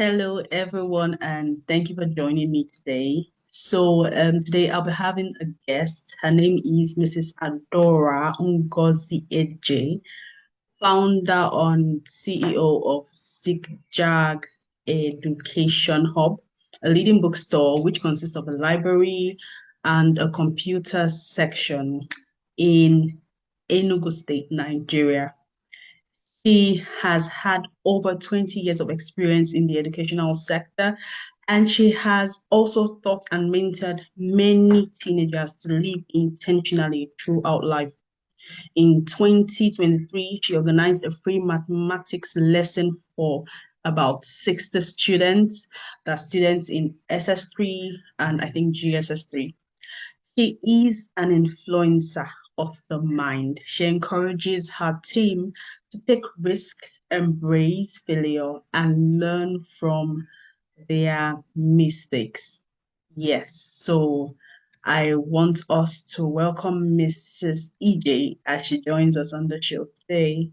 Hello, everyone, and thank you for joining me today. Today I'll be having a guest. Her name is Mrs. Adora Ngozi Eje, founder and CEO of Zigjag Education Hub, a leading bookstore which consists of a library and a computer section in Enugu State, Nigeria. She has had over 20 years of experience in the educational sector, and she has also taught and mentored many teenagers to live intentionally throughout life. In 2023, she organized a free mathematics lesson for about 60 students, that's students in SS3 and I think GSS3. She is an influencer of the mind. She encourages her team to take risk, embrace failure, and learn from their mistakes. Yes, so I want us to welcome Mrs. EJ as she joins us on the show today.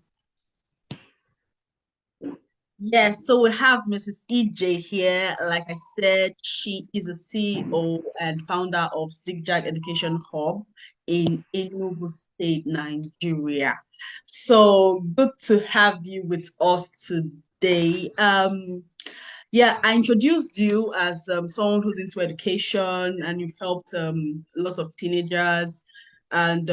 Yes, so we have Mrs. EJ here. Like I said, she is a CEO and founder of Zigzag Education Hub in Enugu State, Nigeria. So good to have you with us today. Yeah, I introduced you as someone who's into education and you've helped a lot of teenagers. And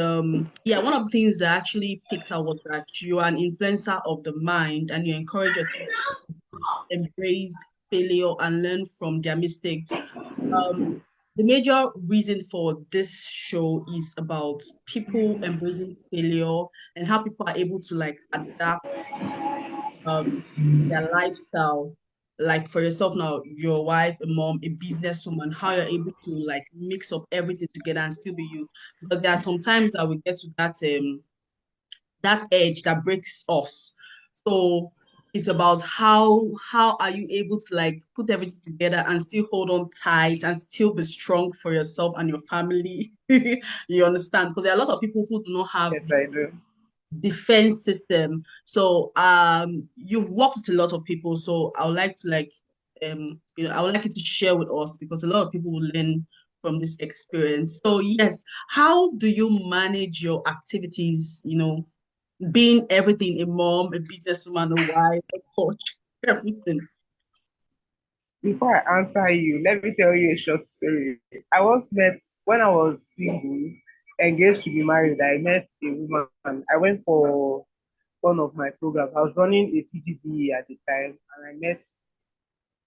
yeah, one of the things that actually picked out was that you are an influencer of the mind and you encourage your team embrace failure and learn from their mistakes. The major reason for this show is about people embracing failure and how people are able to like adapt um their lifestyle. Like for yourself now, your wife, a mom, a businesswoman, how you're able to like mix up everything together and still be you. Because there are some times that we get to that edge that breaks us. So it's about how are you able to like put everything together and still hold on tight and still be strong for yourself and your family. You understand? Because there are a lot of people who do not have Yes, the I do. defense system. So you've worked with a lot of people. So I would like to like I would like you to share with us because a lot of people will learn from this experience. So yes, how do you manage your activities, being everything, a mom, a businesswoman, a wife, a coach, everything. Before I answer you, let me tell you a short story. I once met, when I was single, engaged to be married, I met a woman. I went for one of my programs. I was running a TGT at the time, and I met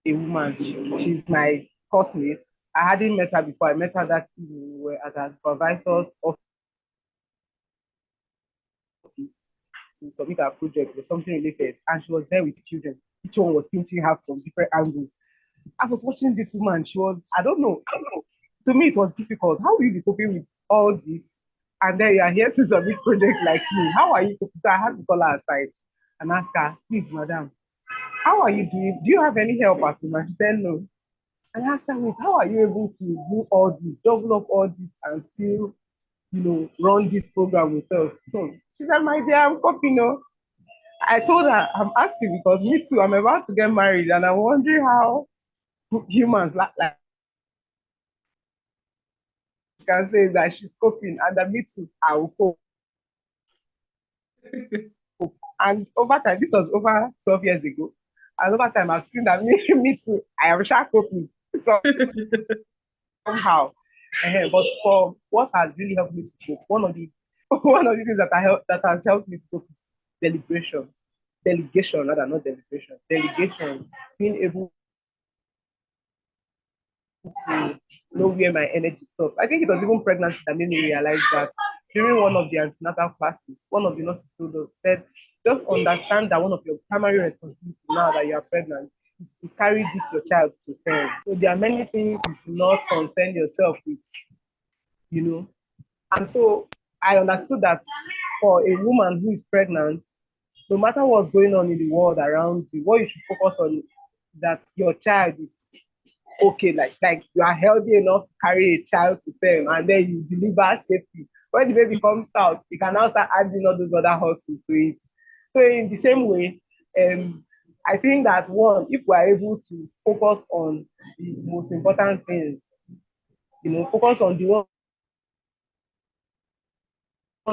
a woman. She's my classmate. I hadn't met her before. I met her that evening. We were at her supervisor's office to submit her project or something related, and she was there with children. Each one was pinching her from different angles. I was watching this woman. She was, I don't know. To me, it was difficult. How will you be coping with all this? And then you are here to submit project like me. How are you coping? So I had to call her aside and ask her, please, madam, how are you doing? Do you have any help at home? And she said no. And I asked her, wait, how are you able to do all this, double up all this, and still, run this program with us? She said, my dear, I'm coping. No. I told her, I'm asking because me too, I'm about to get married and I'm wondering how humans like can say that she's coping and that me too, I will cope. And over time, this was over 12 years ago. And over time, I've seen that me too, I am sure coping somehow. But for what has really helped me to cope, one of the one of the things that has helped me to cope is deliberation. Delegation, rather not deliberation. Delegation, being able to know where my energy stops. I think it was even pregnancy that made me realize that during one of the antenatal classes, one of the nurses told us, said, just understand that one of your primary responsibilities now that you are pregnant is to carry this your child to term. So there are many things you should not concern yourself with, you know. And so I understood that for a woman who is pregnant, no matter what's going on in the world around you, what you should focus on is that your child is okay, like you are healthy enough to carry a child to term and then you deliver safely. When the baby comes out, you can now start adding all those other hustles to it. So in the same way, um, I think that one, if we are able to focus on the most important things, focus on the one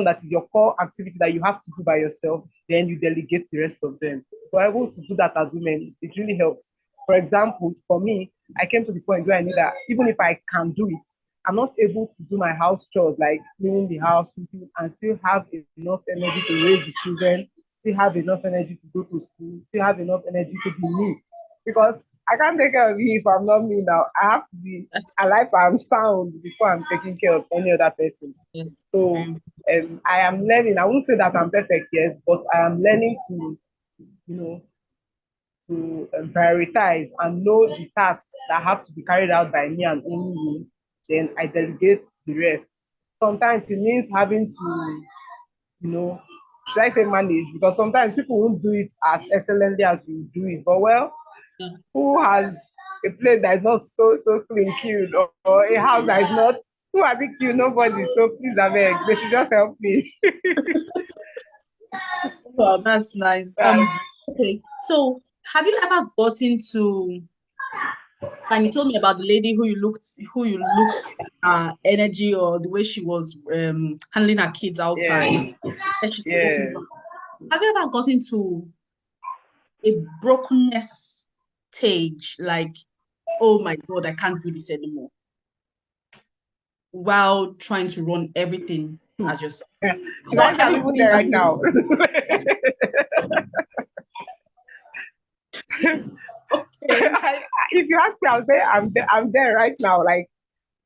that is your core activity that you have to do by yourself, then you delegate the rest of them. If we're able to do that as women, it really helps. For example, for me, I came to the point where I knew that even if I can do it, I'm not able to do my house chores like cleaning the house, and still have enough energy to raise the children, still have enough energy to go to school, still have enough energy to be me. Because I can't take care of you if I'm not me now. I have to be That's alive and sound before I'm taking care of any other person. yes. So I am learning. I won't say that I'm perfect, yes, but I am learning you know, prioritize and know the tasks that have to be carried out by me and only me. Then I delegate the rest. Sometimes it means having to, you know, should I say manage? Because sometimes people won't do it as excellently as you do it. But well, Yeah. who has a plate that is not so clean cute, or a house that is not who has it cute? Nobody. So please, I beg, they should just help me. Wow, that's nice. That's Okay. So have you ever gotten to, and you told me about the lady who you looked at energy or the way she was handling her kids outside. yeah, That she's yeah. have you ever gotten to a brokenness stage, like, oh my God, I can't do this anymore, while trying to run everything as yourself? Should I What say have I'm you even been there as right now? okay? If you ask me, I'll say I'm there right now. Like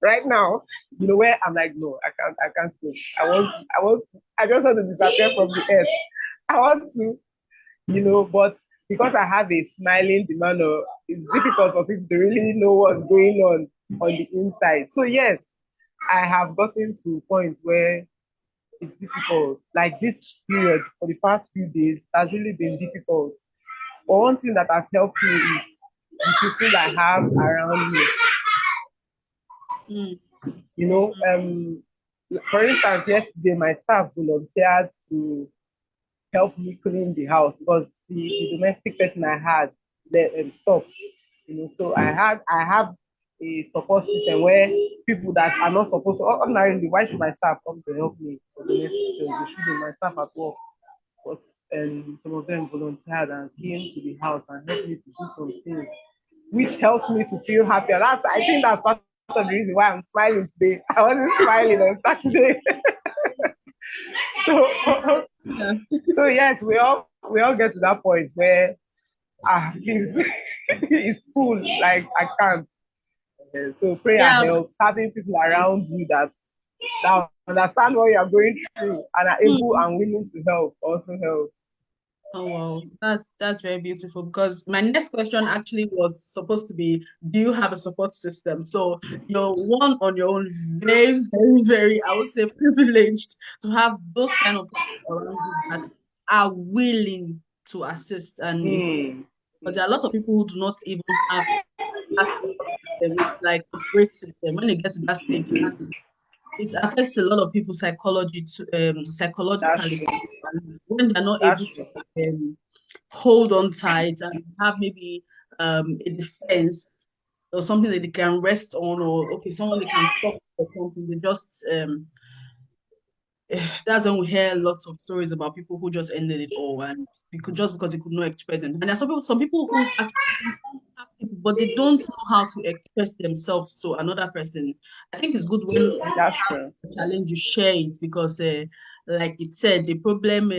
right now, where I'm like, no, I can't push. I just want to disappear from the earth. I want to, but because I have a smiling demeanor, it's difficult for people to really know what's going on the inside. So yes, I have gotten to points where it's difficult. Like this period for the past few days has really been difficult. But one thing that has helped me is the people I have around me. Mm, You know, mm, for instance, yesterday my staff volunteered to help me clean the house because the domestic person I had stopped. So I have a support system where people that are not supposed to ordinarily, why should my staff come to help me for domestic chores? They should be my staff at work. But some of them volunteered and came to the house and helped me to do some things, which helps me to feel happier. I think that's part of the reason why I'm smiling today. I wasn't smiling on Saturday. So yeah. so yes, we all get to that point where it's it's full, like I can't. So prayer Yeah. helps. Having people Yes. around you that understand what you are going through and are able Mm. and willing to help also helps. Oh wow, that's very beautiful because my next question actually was supposed to be, do you have a support system? So you're one on your own, very, very, very, I would say privileged to have those kind of people around you that are willing to assist. And Mm. but there are lots of people who do not even have that support system. It's like a break system. When they get to that stage, it affects a lot of people's psychology That's psychologically. true. And when they're not That's able to true. hold on tight and have maybe a defense or something that they can rest on, or okay, someone they can talk to or something, they just that's when we hear lots of stories about people who just ended it all, and because they could not express them. And there's some people who actually have people, but they don't know how to express themselves to another person. I think it's good when you That's have true. a challenge, you share it because, like it said, the problem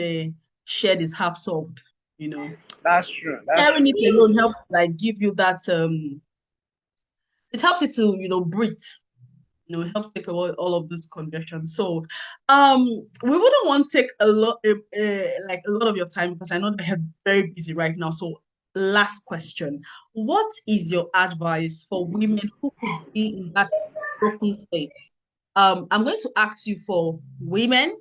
shared is half solved. You know, That's true. That's sharing it true. alone helps, like, give you that it helps you to breathe. It helps take away all of this congestion. So we wouldn't want to take a lot like a lot of your time because I know that you're very busy right now. So last question, what is your advice for women who could be in that broken state? I'm going to ask you for women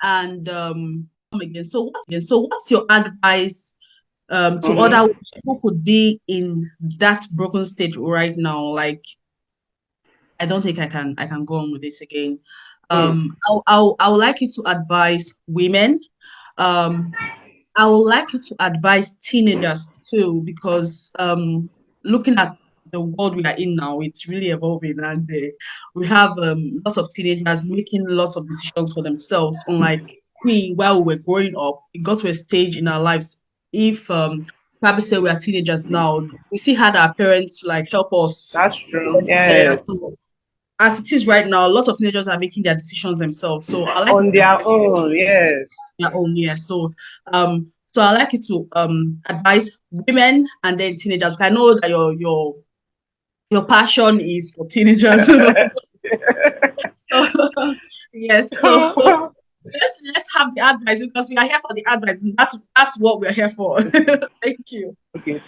and come again. So what's your advice to other Mm-hmm. women who could be in that broken state right now? Like, I don't think I can go on with this again. Mm. I would like you to advise women, um, I would like you to advise teenagers too, because looking at the world we are in now, it's really evolving, and we have lots of teenagers making lots of decisions for themselves. Unlike we, while we were growing up, it got to a stage in our lives. If probably say we are teenagers now, we still had our parents like help us. That's true. Yes, Yes. so as it is right now, a lot of teenagers are making their decisions themselves. So I like On their own. Yes. their own, yeah. So I like you to advise women and then teenagers. I know that your passion is for teenagers. So yes, so let's have the advice because we are here for the advice, and that's what we're here for. Thank you. Okay.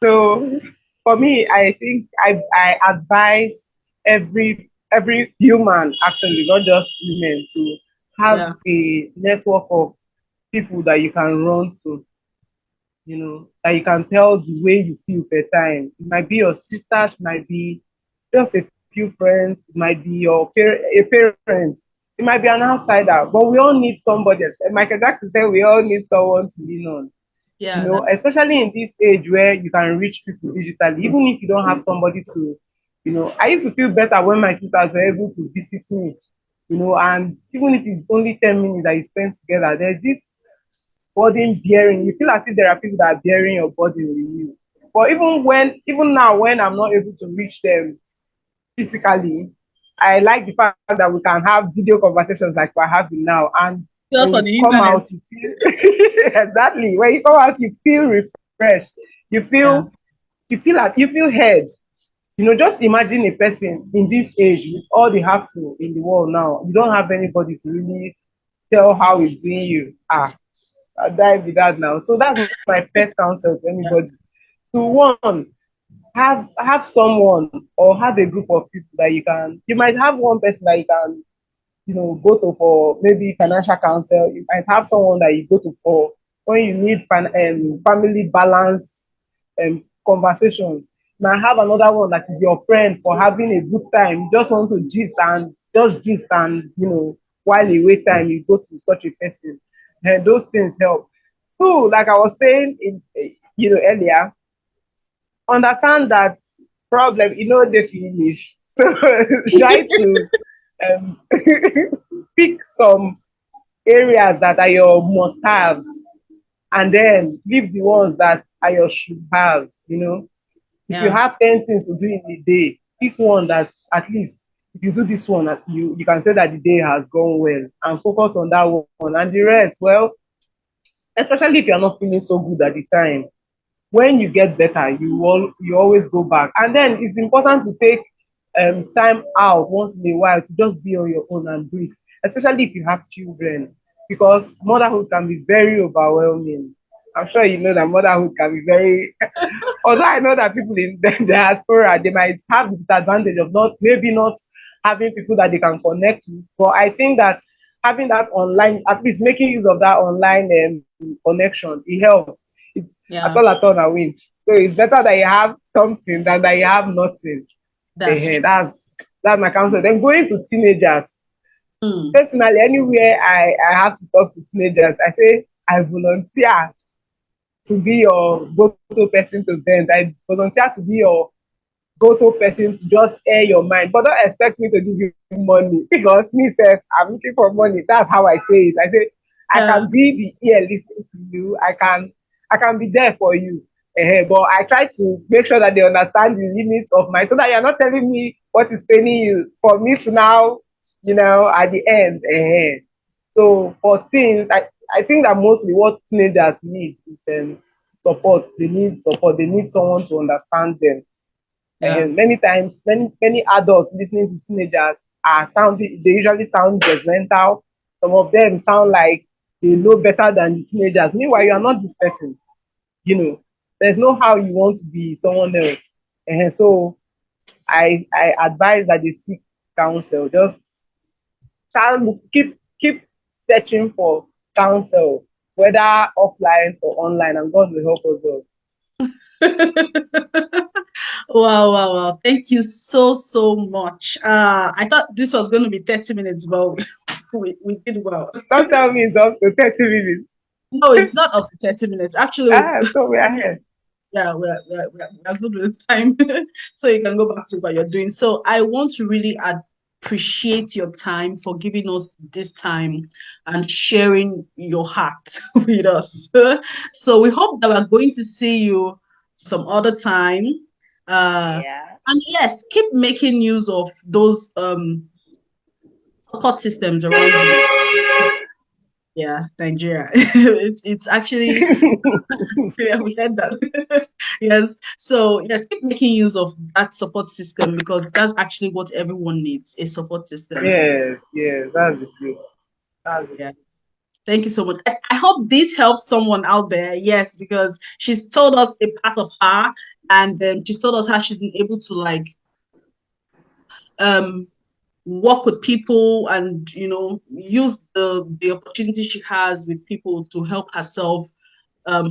So for me, I think I advise every human actually, not just women, to have Yeah, a network of people that you can run to, that you can tell the way you feel per time. It might be your sisters, might be just a few friends, it might be a parent, it might be an outsider, but we all need somebody. Michael Jackson said we all need someone to lean on. yeah, that, Especially in this age where you can reach people digitally, even if you don't have somebody to, I used to feel better when my sisters were able to visit me, and even if it's only 10 minutes that you spend together, there's this burden bearing. You feel as if there are people that are bearing your burden with you. But even now, when I'm not able to reach them physically, I like the fact that we can have video conversations like we're having now. And just when on you the come internet. out, you feel exactly. When you come out, you feel refreshed. You Yeah, feel you feel heard. Just imagine a person in this age with all the hassle in the world now. You don't have anybody to really tell how he's doing you. I'll die with that now. So that's my first counsel to yeah, anybody. So one, have someone or have a group of people that you might have one person that you can go to for maybe financial counsel. You might have someone that you go to for when you need family balance conversations. You might have another one that is your friend for having a good time. You just want to gist and while you wait time you go to such a person. And those things help. So, like I was saying earlier, understand that problem, they finish. So try to um, pick some areas that are your must haves and then leave the ones that are your should haves. If you yeah, have 10 things to do in a day, pick one that at least if you do this one, you can say that the day has gone well and focus on that one. And the rest, well, especially if you're not feeling so good at the time, when you get better, you always go back. And then it's important to take time out once in a while to just be on your own and breathe, especially if you have children, because motherhood can be very overwhelming. I'm sure you know that motherhood can be very. Although I know that people in the diaspora, they might have the disadvantage of not having people that they can connect with. But I think that having that online, at least making use of that online connection, it helps. It's yeah. at all a win. So it's better that you have something than that you have nothing. That's true. That's my counsel. Then going to teenagers. Mm. Personally, anywhere I have to talk to teenagers, I say I volunteer to be your go-to person to vent. I volunteer to be your go-to person to just air your mind. But don't expect me to give you money because me self, I'm looking for money. That's how I say it. I say I Yeah, can be the ear listening to you. I can be there for you. But I try to make sure that they understand the limits of my so that you're not telling me what is paining you for me to now, at the end. So for teens, I think that mostly what teenagers need is support. They need support. They need someone to understand them. yeah, Many times, many adults listening to teenagers are sounding. They usually sound judgmental. Some of them sound like they know better than the teenagers. Meanwhile, you are not this person. You know, there's no how you want to be someone else. So I advise that they seek counsel. Just start keep searching for counsel, whether offline or online, and God will help us all. Wow, wow, wow. Thank you so, so much. I thought this was going to be 30 minutes, but we did well. Don't tell me it's up to 30 minutes. No, it's not up to 30 minutes. Actually, So we are here. yeah, we're good with time. So you can go back to what you're doing. So I want to really appreciate your time for giving us this time and sharing your heart with us. So we hope that we're going to see you some other time. Yeah. And yes, keep making use of those support systems around you. Yeah, Nigeria. It's actually yeah, we had that. Yes. So yes, keep making use of that support system because that's actually what everyone needs, a support system. Yes, yes, that's the truth. That's the Yeah. Thank you so much. I hope this helps someone out there. Yes, because she's told us a part of her and she's told us how she's been able to like um work with people and use the opportunity she has with people to help herself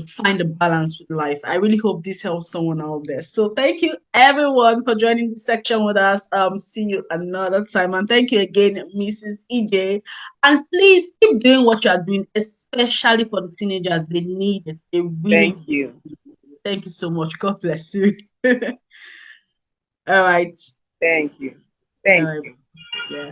find a balance with life. I really hope this helps someone out there. So thank you everyone for joining this section with us. See you another time. And thank you again, Mrs. EJ. And please keep doing what you are doing, especially for the teenagers. They need it. They really Thank you. need it. Thank you so much. God bless you. All right. Thank you. All Thank right. you. Yeah.